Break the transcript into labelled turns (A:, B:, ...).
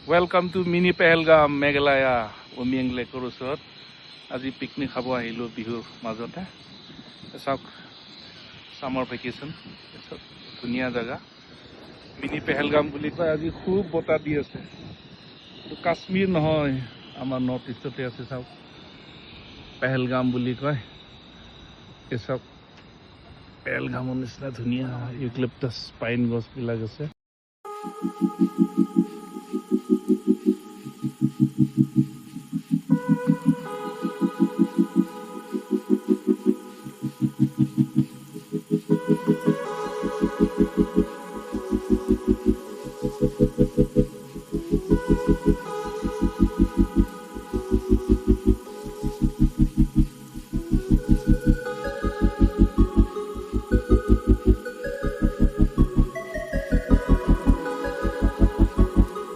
A: welcome to mini Pahalgam Meghalaya Umiam লেকৰ ওচৰত আজি পিকনিক খাব আহিলোঁ বিহুৰ মাজতে চাওক সামাৰ ভেকেশ্যন ধুনীয়া জেগা মিনি পেহেলগাম বুলি কয় আজি খুব বতাহ দি আছে কাশ্মীৰ নহয় আমাৰ নৰ্থ ইষ্টতে আছে চাওক পেহেলগাম বুলি কয় এই চাওক পেহেলগামৰ নিচিনা ধুনীয়া ইউক্লিপটাছ পাইন গছবিলাক আছে